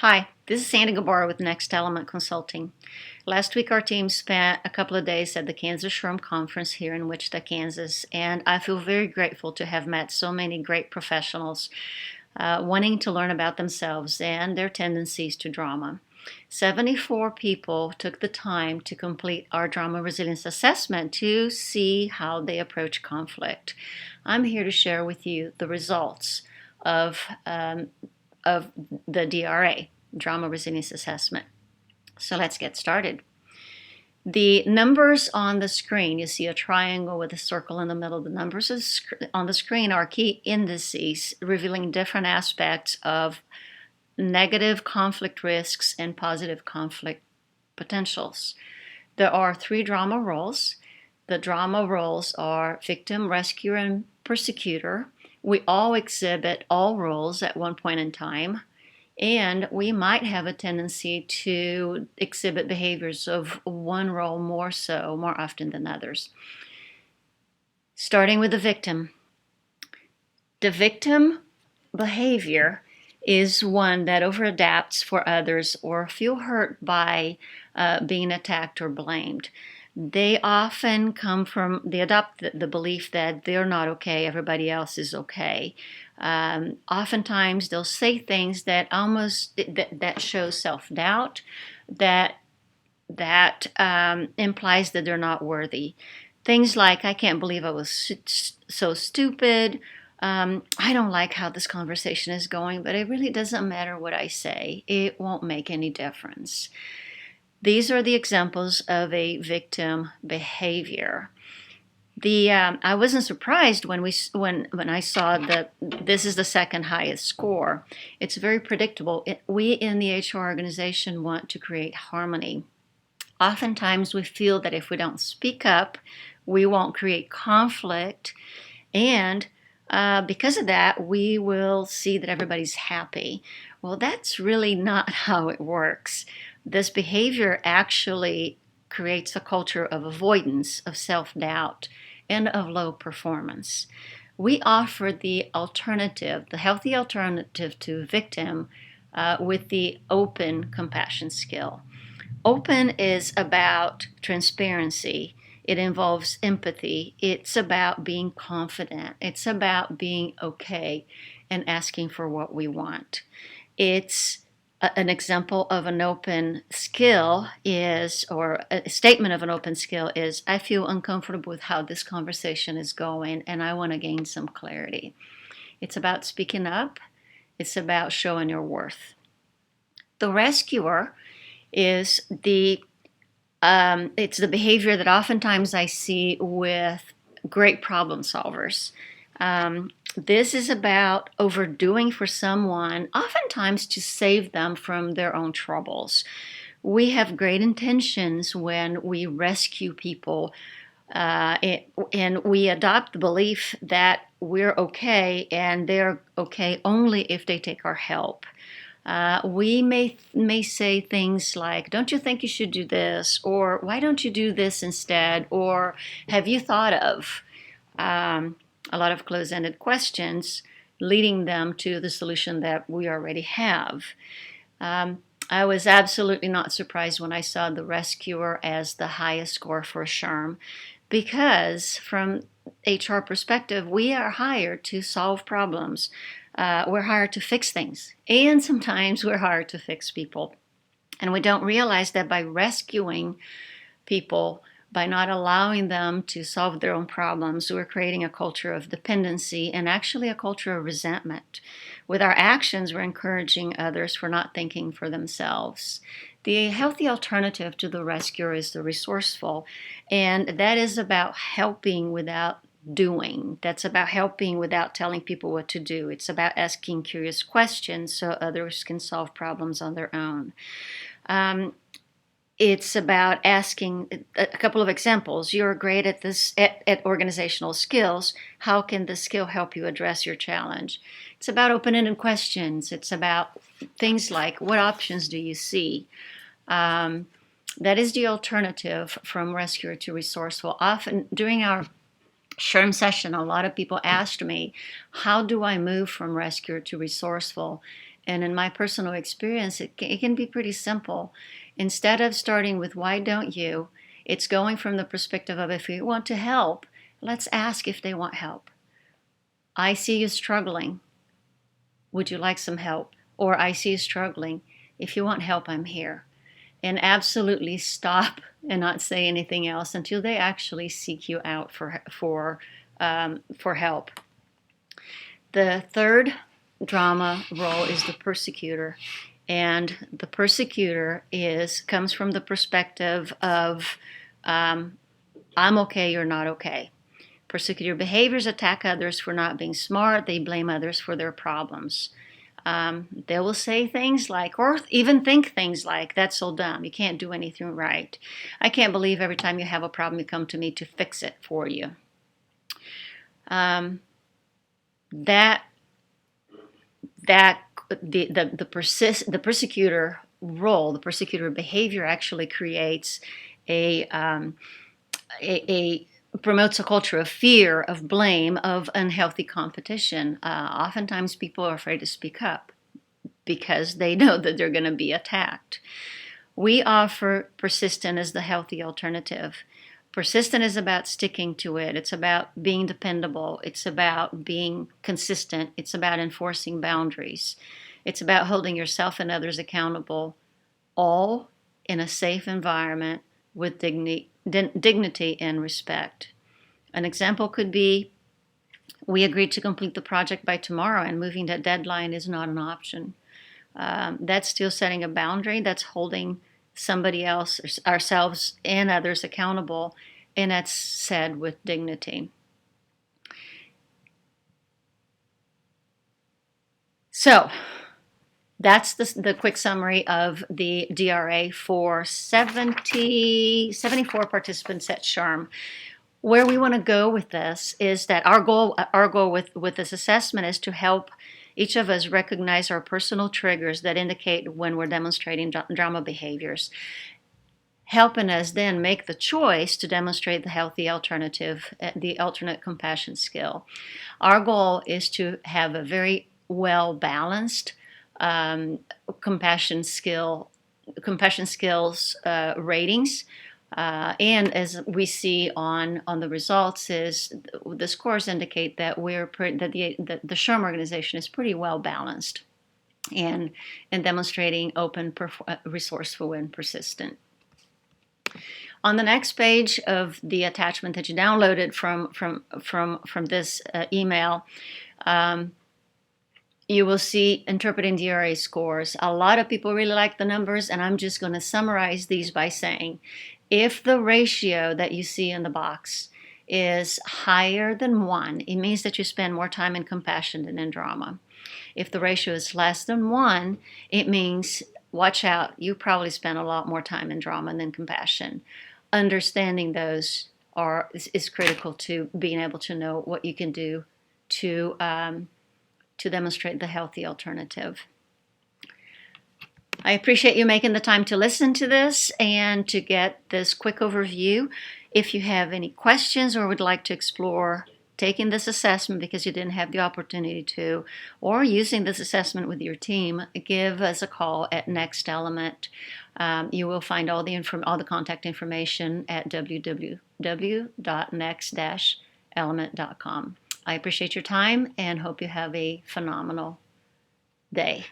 Hi, this is Sandy Geiber with Next Element Consulting. Last week our team spent a couple of days at the KS SHRM Conference here in Wichita, Kansas, and I feel very grateful to have met so many great professionals wanting to learn about themselves and their tendencies to drama. 74 people took the time to complete our drama resilience assessment to see how they approach conflict. I'm here to share with you the results of the DRA, Drama Resilience Assessment. So let's get started. The numbers on the screen, you see a triangle with a circle in the middle. The numbers on the screen are key indices revealing different aspects of negative conflict risks and positive conflict potentials. There are 3 drama roles. The drama roles are victim, rescuer, and persecutor. We all exhibit all roles at one point in time, and we might have a tendency to exhibit behaviors of one role more often than others. Starting with the victim. The victim behavior is one that overadapts for others or feel hurt by being attacked or blamed. They often they adopt the belief that they're not okay, everybody else is okay. Oftentimes they'll say things that that show self-doubt, that implies that they're not worthy. Things like, I can't believe I was so stupid. I don't like how this conversation is going, but it really doesn't matter what I say. It won't make any difference. These are the examples of a victim behavior. I wasn't surprised when I saw that this is the second highest score. It's very predictable. We in the HR organization want to create harmony. Oftentimes we feel that if we don't speak up, we won't create conflict, and because of that, we will see that everybody's happy. Well, that's really not how it works. This behavior actually creates a culture of avoidance, of self-doubt, and of low performance. We offer the alternative, the healthy alternative to victim, with the open compassion skill. Open is about transparency. It involves empathy. It's about being confident. It's about being okay and asking for what we want. It's an example of an open skill or a statement of an open skill is, I feel uncomfortable with how this conversation is going and I want to gain some clarity. It's about speaking up. It's about showing your worth. The rescuer is it's the behavior that oftentimes I see with great problem solvers. This is about overdoing for someone, oftentimes to save them from their own troubles. We have great intentions when we rescue people, and we adopt the belief that we're okay and they're okay only if they take our help. We may say things like, don't you think you should do this? Or why don't you do this instead? Or have you thought of? A lot of close-ended questions leading them to the solution that we already have. I was absolutely not surprised when I saw the rescuer as the highest score for SHRM, because from HR perspective, we are hired to solve problems. We're hired to fix things, and sometimes we're hired to fix people. And we don't realize that by rescuing people, by not allowing them to solve their own problems, we're creating a culture of dependency and actually a culture of resentment. With our actions, we're encouraging others for not thinking for themselves. The healthy alternative to the rescuer is the resourceful, and that is about helping without doing. That's about helping without telling people what to do. It's about asking curious questions so others can solve problems on their own. It's about asking a couple of examples. You're great at this at organizational skills. How can this skill help you address your challenge? It's about open-ended questions. It's about things like, what options do you see? That is the alternative from rescuer to resourceful. Often during our SHRM session, a lot of people asked me, how do I move from rescuer to resourceful? And in my personal experience, it can be pretty simple. Instead of starting with why don't you, it's going from the perspective of if you want to help, let's ask if they want help. I see you struggling. Would you like some help? Or I see you struggling. If you want help, I'm here. And absolutely stop and not say anything else until they actually seek you out for help. The third drama role is the persecutor, and the persecutor comes from the perspective of I'm okay, you're not okay. Persecutor behaviors attack others for not being smart. They blame others for their problems. They will say things like, or even think things like, that's so dumb, you can't do anything right. I can't believe every time you have a problem you come to me to fix it for you. The persecutor role, the persecutor behavior actually creates promotes a culture of fear, of blame, of unhealthy competition. Oftentimes people are afraid to speak up because they know that they're going to be attacked. We offer persistent as the healthy alternative. Persistent is about sticking to it. It's about being dependable. It's about being consistent. It's about enforcing boundaries. It's about holding yourself and others accountable, all in a safe environment with dignity and respect. An example could be, we agreed to complete the project by tomorrow, and moving that deadline is not an option. That's still setting a boundary. That's holding somebody else, ourselves, and others accountable, and that's said with dignity. So that's the quick summary of the DRA for 74 participants at SHRM. Where we want to go with this is that our goal with this assessment is to help each of us recognize our personal triggers that indicate when we're demonstrating drama behaviors, helping us then make the choice to demonstrate the healthy alternative, the alternate compassion skill. Our goal is to have a very well-balanced compassion skills ratings. And as we see on the results, is the scores indicate that the SHRM organization is pretty well balanced and demonstrating open, resourceful, and persistent. On the next page of the attachment that you downloaded from this email, you will see interpreting DRA scores. A lot of people really like the numbers, and I'm just going to summarize these by saying, if the ratio that you see in the box is higher than 1, it means that you spend more time in compassion than in drama. If the ratio is less than 1, it means, watch out, you probably spend a lot more time in drama than compassion. Understanding those is critical to being able to know what you can do to demonstrate the healthy alternative. I appreciate you making the time to listen to this and to get this quick overview. If you have any questions or would like to explore taking this assessment because you didn't have the opportunity to, or using this assessment with your team, give us a call at Next Element. You will find all the contact information at www.next-element.com. I appreciate your time and hope you have a phenomenal day.